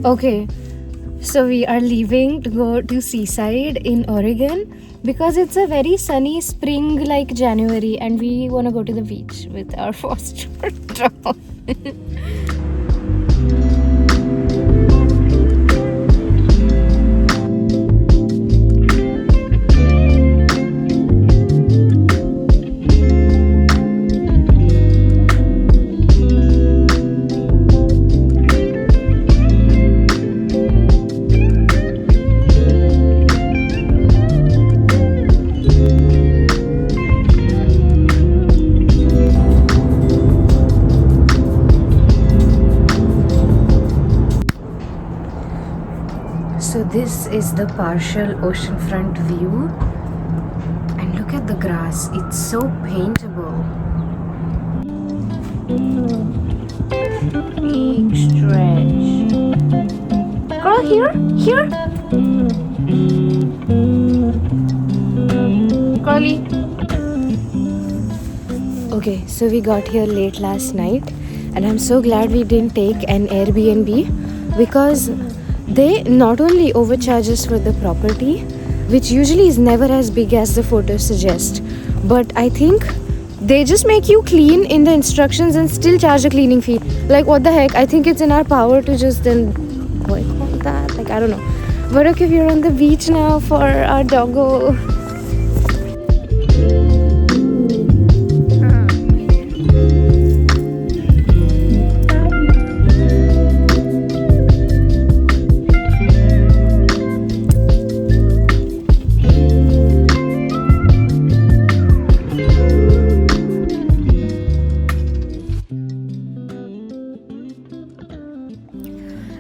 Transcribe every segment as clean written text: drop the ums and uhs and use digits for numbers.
Okay, so we are leaving to go to seaside in Oregon because it's a very sunny spring like January and we want to go to the beach with our foster dog. So this is the partial oceanfront view and look at the grass, it's so paintable. Big stretch. Girl, here. Girlie. Okay, so we got here late last night and I'm so glad we didn't take an Airbnb because they not only overcharge us for the property, which usually is never as big as the photos suggest, but I think they just make you clean in the instructions and still charge a cleaning fee. Like, what the heck? I think it's in our power to just then boycott that. Like, I don't know. But okay, we're on the beach now for our doggo.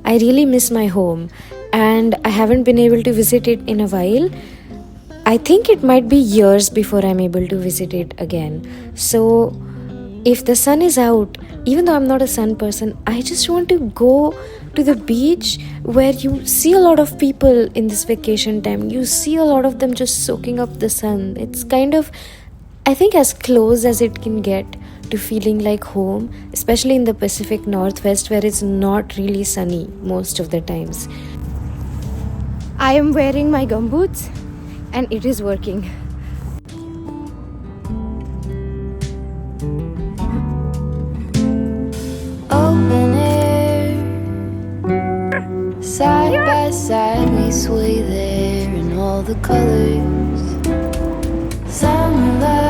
I really miss my home and I haven't been able to visit it in a while. I think it might be years before I'm able to visit it again. So if the sun is out, even though I'm not a sun person, I just want to go to the beach where you see a lot of people in this vacation time. You see a lot of them just soaking up the sun. It's kind of, I think, as close as it can get to feeling like home, especially in the Pacific Northwest where it's not really sunny most of the times. I am wearing my gumboots and it is working. Open air, side by side we sway there in all the colors. Summer love,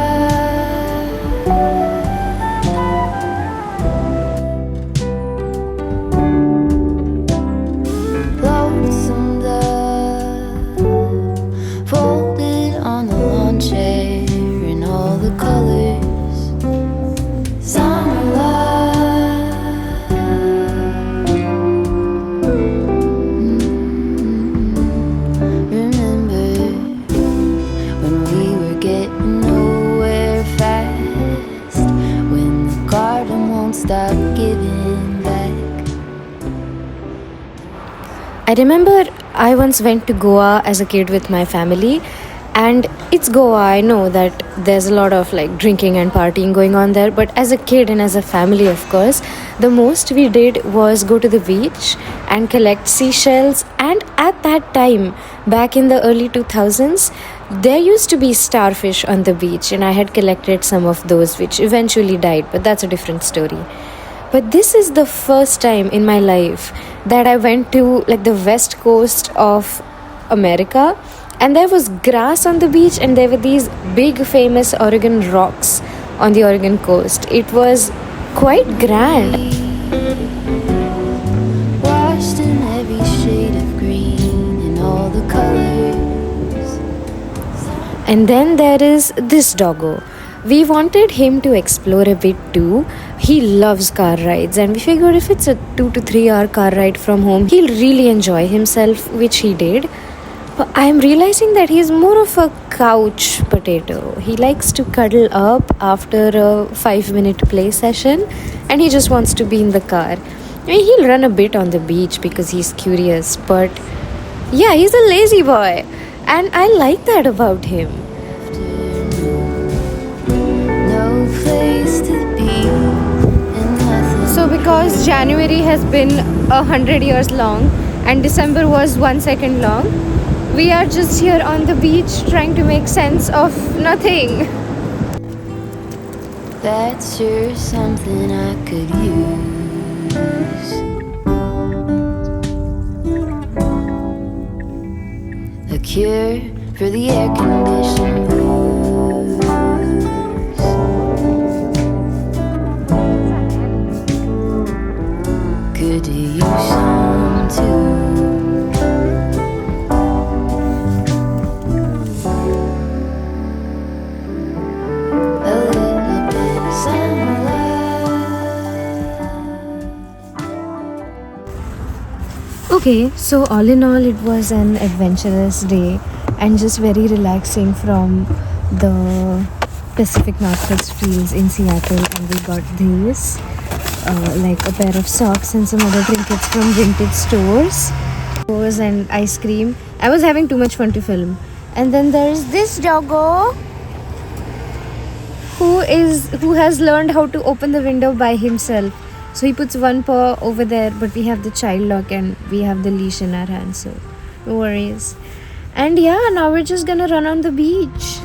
lonesome dove, folded on the lawn chair in all the colors. Summer love, remember when we were getting nowhere fast, when the garden won't stop giving back. I remember I once went to Goa as a kid with my family, and it's Goa. I know that there's a lot of like drinking and partying going on there, but as a kid and as a family, of course, the most we did was go to the beach and collect seashells. And at that time, back in the early 2000s, there used to be starfish on the beach, and I had collected some of those, which eventually died, but that's a different story. But this is the first time in my life that I went to like the west coast of America, and there was grass on the beach and there were these big famous Oregon rocks on the Oregon coast. It was quite grand. Washed in every shade of green in all the colors. And then there is this doggo. We wanted him to explore a bit too. He loves car rides, and we figured if it's a 2 to 3 hour car ride from home, he'll really enjoy himself, which he did. But I'm realizing that he's more of a couch potato. He likes to cuddle up after a 5-minute play session, and he just wants to be in the car. I mean, he'll run a bit on the beach because he's curious, but yeah, he's a lazy boy, and I like that about him. No place to be and nothing. So because January has been 100 years long, and December was 1 second long. We are just here on the beach trying to make sense of nothing. That's sure something I could use. A cure for the air conditioning blues. Good to use some too. A little bit of sunlight. Okay, so all in all, it was an adventurous day and just very relaxing from the Pacific Northwest fields in Seattle. And we got this, like a pair of socks and some other trinkets from vintage stores. And ice cream. I was having too much fun to film. And then there's this doggo who has learned how to open the window by himself. So he puts one paw over there, but we have the child lock and we have the leash in our hand, so no worries. And yeah, now we're just gonna run on the beach.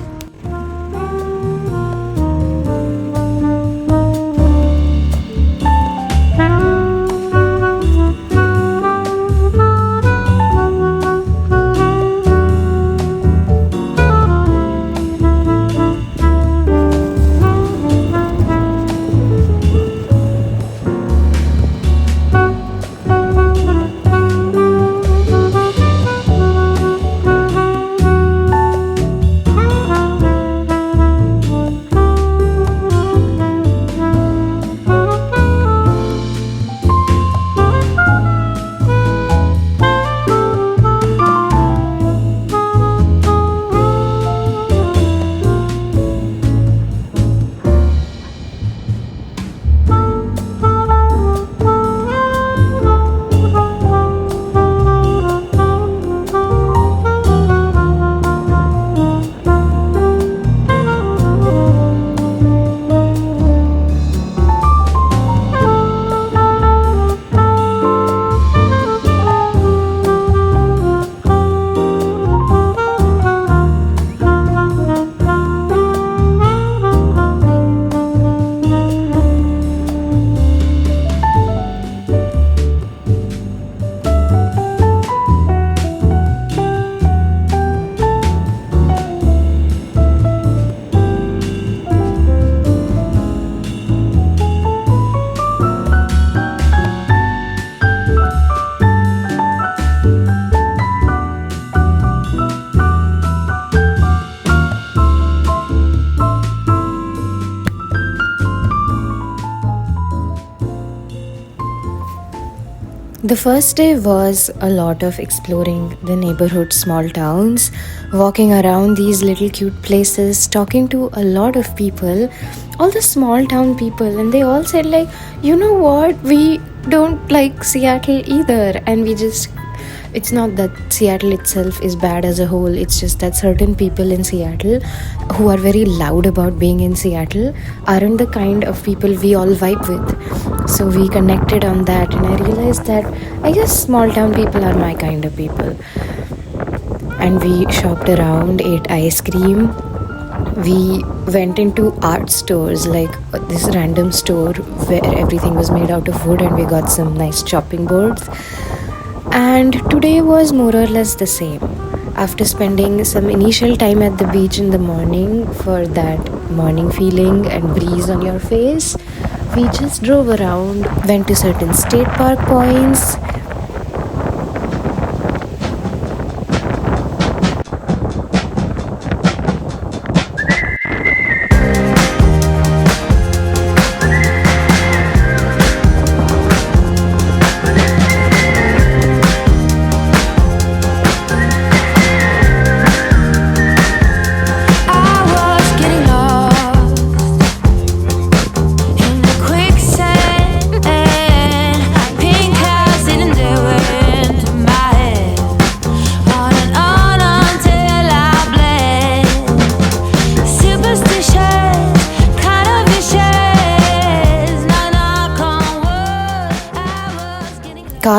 The first day was a lot of exploring the neighborhood, small towns, walking around these little cute places, talking to a lot of people, all the small town people, and they all said like, you know what, we don't like Seattle either, and it's not that Seattle itself is bad as a whole, it's just that certain people in Seattle who are very loud about being in Seattle aren't the kind of people we all vibe with. So we connected on that, and I realized that I guess small town people are my kind of people. And we shopped around, ate ice cream. We went into art stores, like this random store where everything was made out of wood, and we got some nice chopping boards. And today was more or less the same. After spending some initial time at the beach in the morning for that morning feeling and breeze on your face, we just drove around, went to certain state park points. Quicksand, pink house in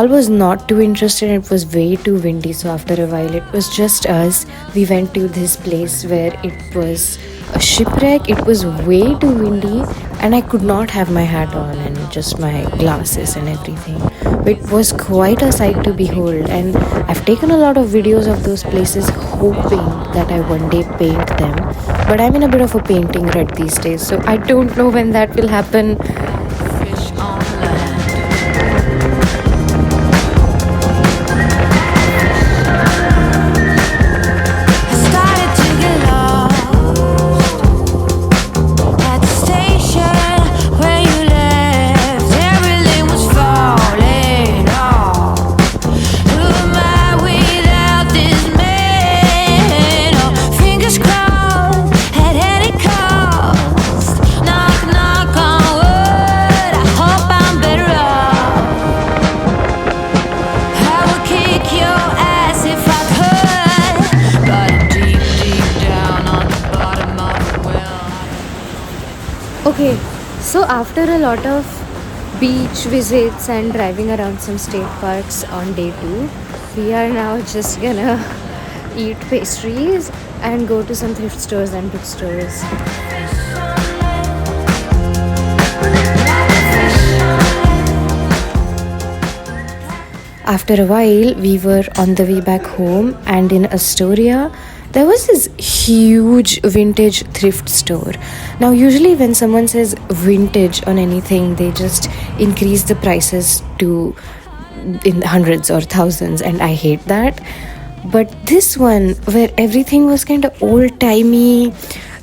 Vishal was not too interested. It was way too windy, so after a while it was just us. We went to this place where it was a shipwreck. It was way too windy and I could not have my hat on and just my glasses and everything. It was quite a sight to behold, and I've taken a lot of videos of those places hoping that I one day paint them. But I'm in a bit of a painting rut these days, so I don't know when that will happen. Fish on land. I started to get lost at the station where you left. Everything was falling off. Who am I without this man? Oh, fingers crossed at any cost. Knock, knock on wood. I hope I'm better off. I would kick your ass if I could, but I'm deep, deep down on the bottom of the well. Okay, so after a lot of beach visits and driving around some state parks on day 2, we are now just gonna eat pastries and go to some thrift stores and bookstores. After a while, we were on the way back home, and in Astoria, there was this huge vintage thrift store. Now, usually, when someone says vintage on anything, they just increase the prices to in hundreds or thousands, and I hate that. But this one, where everything was kind of old timey,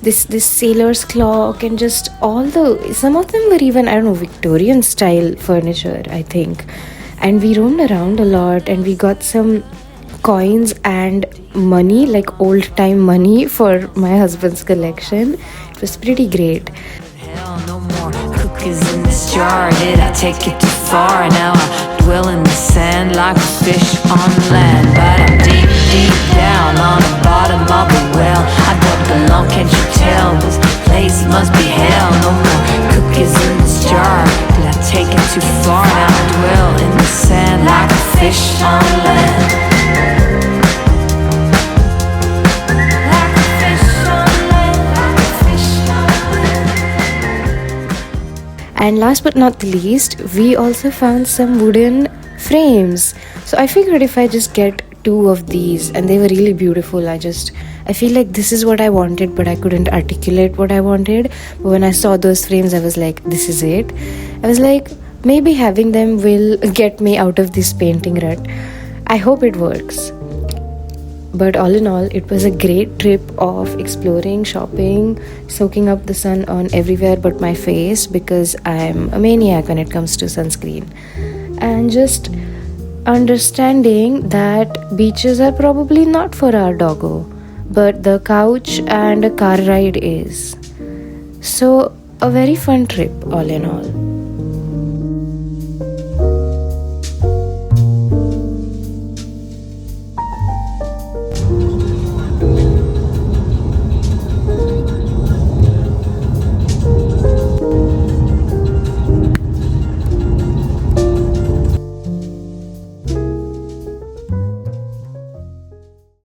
this sailor's clock, and just all the some of them were even, I don't know, Victorian style furniture, I think. And we roamed around a lot, and we got some coins and money, like old time money, for my husband's collection. It was pretty great. Hell, no more cookies in this jar. Did I take it too far? Now I dwell in the sand like a fish on land. But I'm deep, deep down on the bottom of the well. I don't belong, can't you tell? This place must be hell. No more cookies in this jar. Did I take it too far? Now I dwell in the sand like a fish on land. Like a fish on land, like a fish on land. And last but not the least, we also found some wooden frames. So I figured if I just get 2 of these, and they were really beautiful. I feel like this is what I wanted, but I couldn't articulate what I wanted. But when I saw those frames, I was like, this is it. I was like, maybe having them will get me out of this painting rut. I hope it works. But all in all, it was a great trip of exploring, shopping, soaking up the sun on everywhere but my face, because I'm a maniac when it comes to sunscreen. And just understanding that beaches are probably not for our doggo, but the couch and a car ride is. So, a very fun trip, all in all.